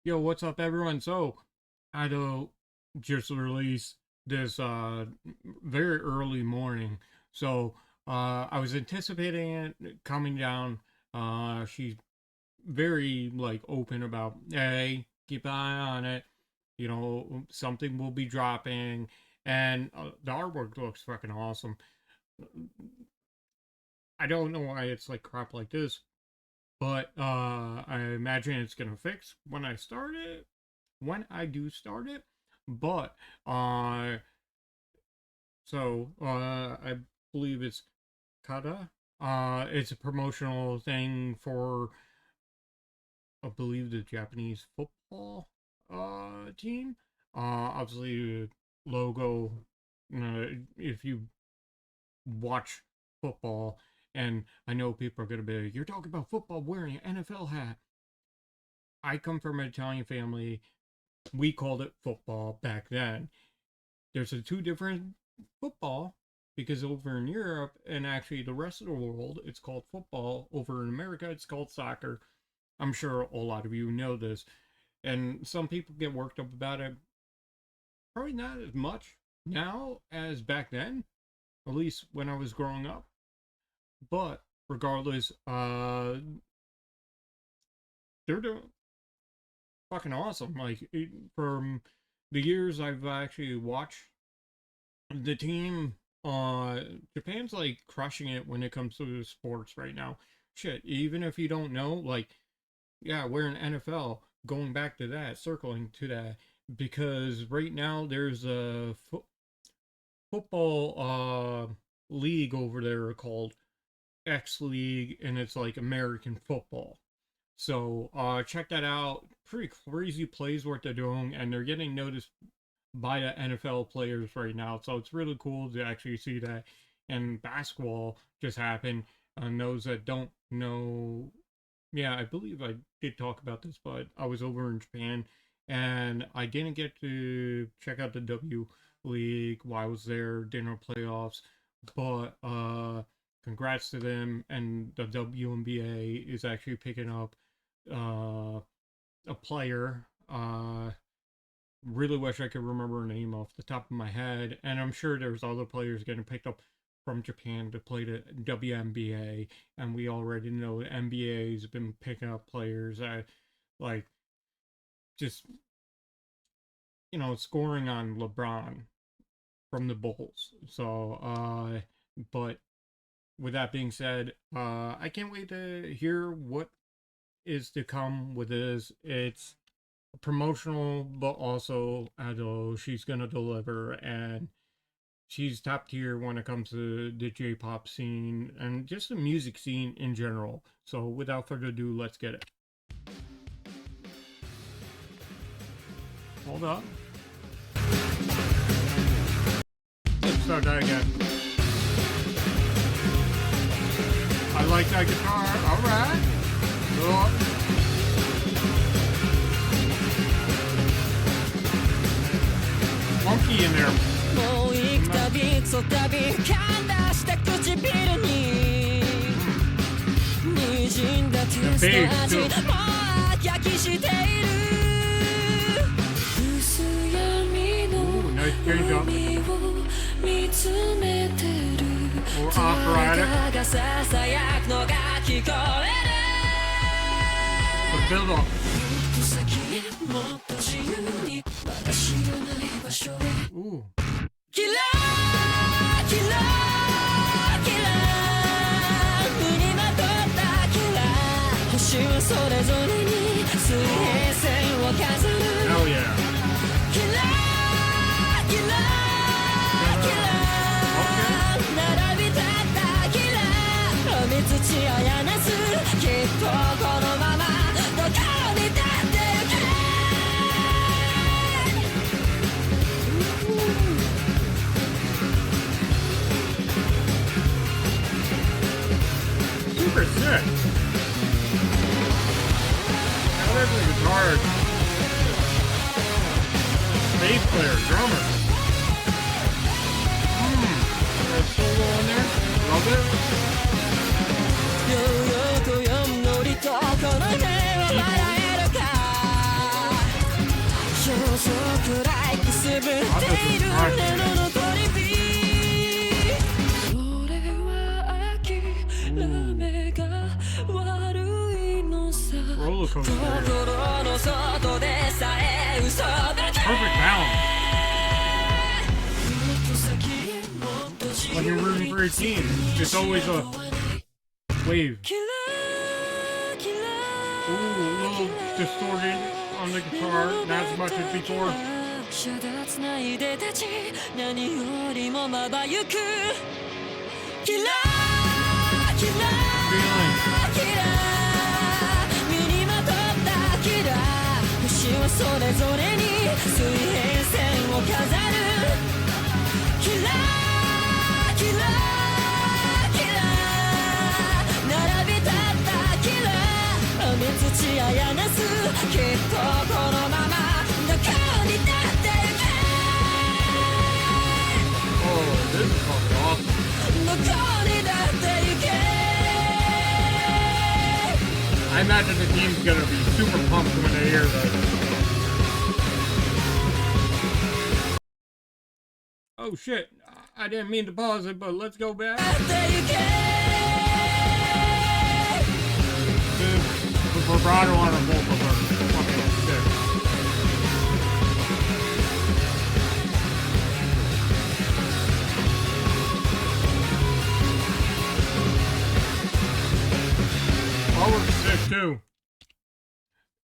Yo, what's up, everyone? So, I do just released this very early morning. So, I was anticipating it coming down. She's very like open about, hey, keep an eye on it. Something will be dropping, and the artwork looks fucking awesome. I don't know why it's like crap like this, but I imagine it's gonna fix when I start it. When I do start it, but uh, I believe it's Kata. It's a promotional thing for I believe the Japanese football team. Obviously the logo. If you watch football, and I know people are gonna be like, "You're talking about football wearing an NFL hat." I come from an Italian family. We called it football back then. There's a two different football because over in Europe and actually the rest of the world, it's called football. Over in America, it's called soccer. I'm sure a lot of you know this, and some people get worked up about it. Probably not as much now as back then, at least when I was growing up. But regardless, they're doing fucking awesome. Like from the years I've actually watched the team, Japan's like crushing it when it comes to sports right now. Shit, even if you don't know, like, yeah, we're in NFL. Going back to that, circling to that, because right now there's a football league over there called X League, and it's like American football. So check that out. Pretty crazy plays what they're doing, and they're getting noticed by the NFL players right now. So it's really cool to actually see that. And basketball just happened. And those that don't know, yeah, I believe I did talk about this, but I was over in Japan and I didn't get to check out the W League while I was there, dinner playoffs. But congrats to them, and the WNBA is actually picking up a player. Really wish I could remember her name off the top of my head, and I'm sure there's other players getting picked up from Japan to play the WNBA, and we already know the NBA's been picking up players that like just scoring on LeBron from the Bulls. So, but with that being said, I can't wait to hear what is to come with this. It's promotional, but also she's gonna deliver, and she's top tier when it comes to the J-pop scene and just the music scene in general. So without further ado, let's get it. Hold up. Let's start that again. I like that guitar. All right. Funky in there. もう幾度そたび噛んだした唇に滲んだティスの味もう飽き飽きしている薄闇の海を見つめてる誰かがささやくのが聞こえるもっと先へもっと自由にまだ知らない場所へキラーキラーキラー身にまとったキラー星はそれぞれに水平線を飾る Hell yeah. キラーキラーキラー並び立ったキラー見土をなすきっとこのままどこに立ってゆけSuper sick. Now there's a guitar, bass player, drummer. There's a solo in there. Love it. よよくよんのりとこの目を笑えるか Roller coaster. Perfect balance. Like you're rooting for a team. It's always a wave. Ooh, a little distorted on the guitar, not as much as before. Oh, this is fucking awesome. I imagine the team's gonna be super pumped when they hear this. Oh shit, I didn't mean to pause it, but let's go back. The vibrato on her vocals are fucking sick. Sick too.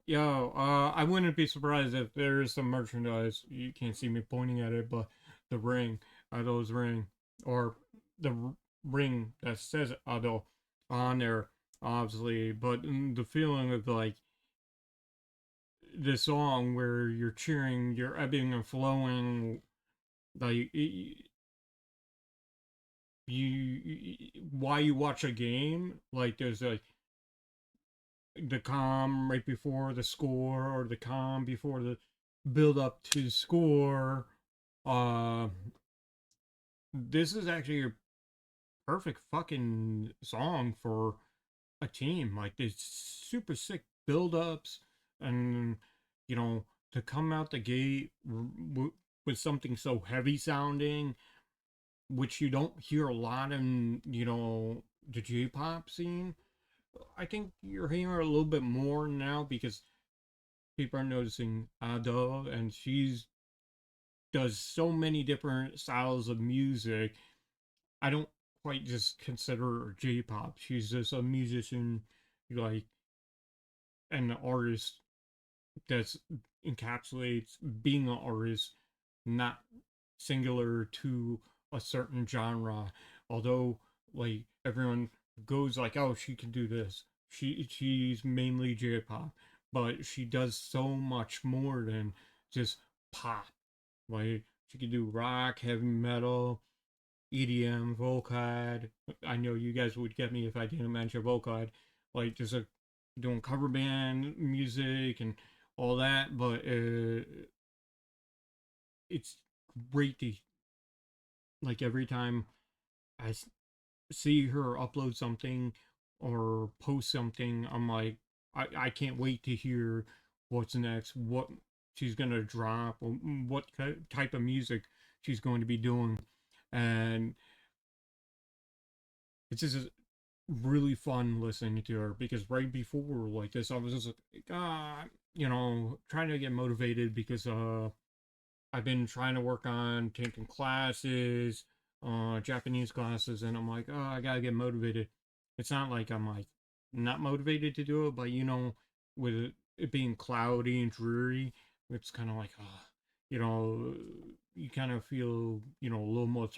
Yo, I wouldn't be surprised if there is some merchandise. You can't see me pointing at it, but the ring, Ado's ring, or the ring that says Ado on there, obviously. But the feeling of like the song where you're cheering, you're ebbing and flowing, like why you watch a game, like there's like the calm right before the score or the calm before the build up to score. This is actually a perfect fucking song for a team. Like this super sick build ups, and you know, to come out the gate with something so heavy sounding, which you don't hear a lot in, you know, the J-pop scene. I think you're hearing her a little bit more now because people are noticing Ado, and she's does so many different styles of music. I don't quite just consider her J-pop. She's just a musician, like an artist that encapsulates being an artist, not singular to a certain genre. Although, like everyone goes like, oh, she can do this. She's mainly J-pop, but she does so much more than just pop. Like she can do rock, heavy metal, EDM, Vocad. I know you guys would get me if I didn't mention Vocad. Like just doing cover band music and all that, but it's great to like every time I see her upload something or post something, I'm like, I can't wait to hear what's next, what she's gonna drop, or what type of music she's going to be doing, and it's just really fun listening to her because right before like this, I was just like, you know, trying to get motivated because I've been trying to work on taking classes, Japanese classes, and I'm like, oh, I gotta get motivated. It's not like I'm like not motivated to do it, but you know, with it being cloudy and dreary, it's kind of like, oh, you know, you kind of feel, you know, a little more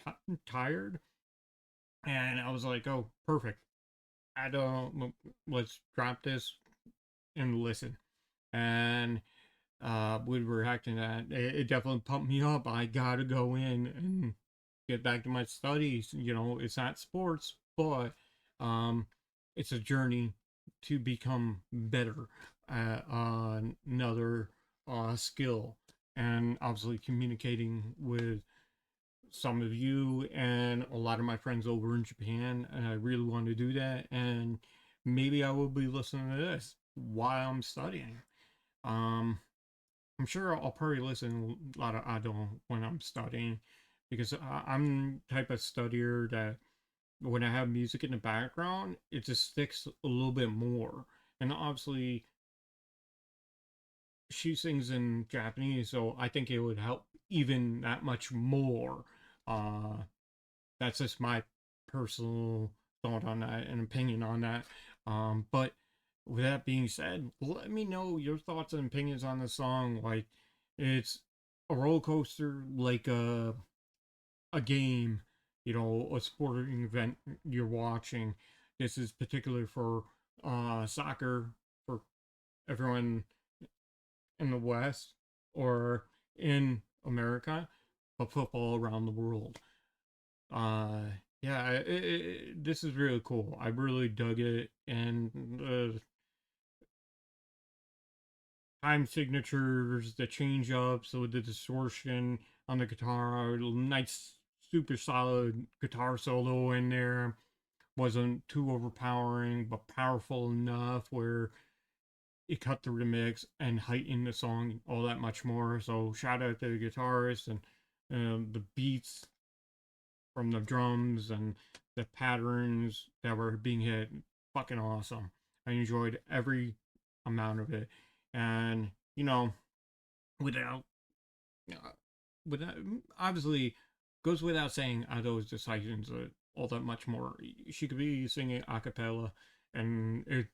tired. And I was like, oh, perfect. I don't, let's drop this and listen. And we were acting that it definitely pumped me up. I gotta go in and get back to my studies. You know, it's not sports, but um, it's a journey to become better at another skill, and obviously communicating with some of you and a lot of my friends over in Japan, and I really want to do that. And maybe I will be listening to this while I'm studying. Um, I'm sure I'll probably listen a lot of Ado when I'm studying, because I'm the type of studier that when I have music in the background, it just sticks a little bit more. And obviously, she sings in Japanese, so I think it would help even that much more. Uh, that's just my personal thought on that and opinion on that. But with that being said, let me know your thoughts and opinions on the song. Like, it's a roller coaster, like a game, a sporting event you're watching. This is particular for soccer for everyone in the West or in America, but football around the world. Uh, yeah, this is really cool. I really dug it, and the time signatures, the change ups, with the distortion on the guitar, nice, super solid guitar solo in there. Wasn't too overpowering, but powerful enough where it cut through the mix and heightened the song all that much more. So shout out to the guitarist and the beats from the drums and the patterns that were being hit. Fucking awesome. I enjoyed every amount of it, and without uh, without obviously goes without saying Ado's decisions all that much more. She could be singing a cappella and it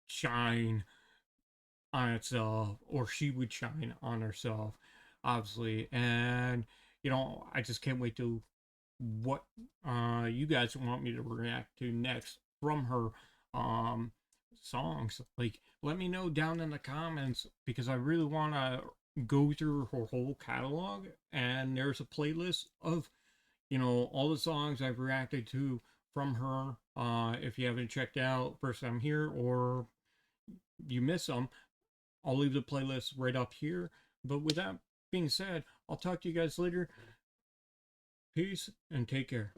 shine on itself, or she would shine on herself, obviously. And I just can't wait to what you guys want me to react to next from her um songs. Like, let me know down in the comments, because I really want to go through her whole catalog, and there's a playlist of all the songs I've reacted to from her. If you haven't checked out first time here, or you miss them, I'll leave the playlist right up here. But with that being said, I'll talk to you guys later. Peace and take care.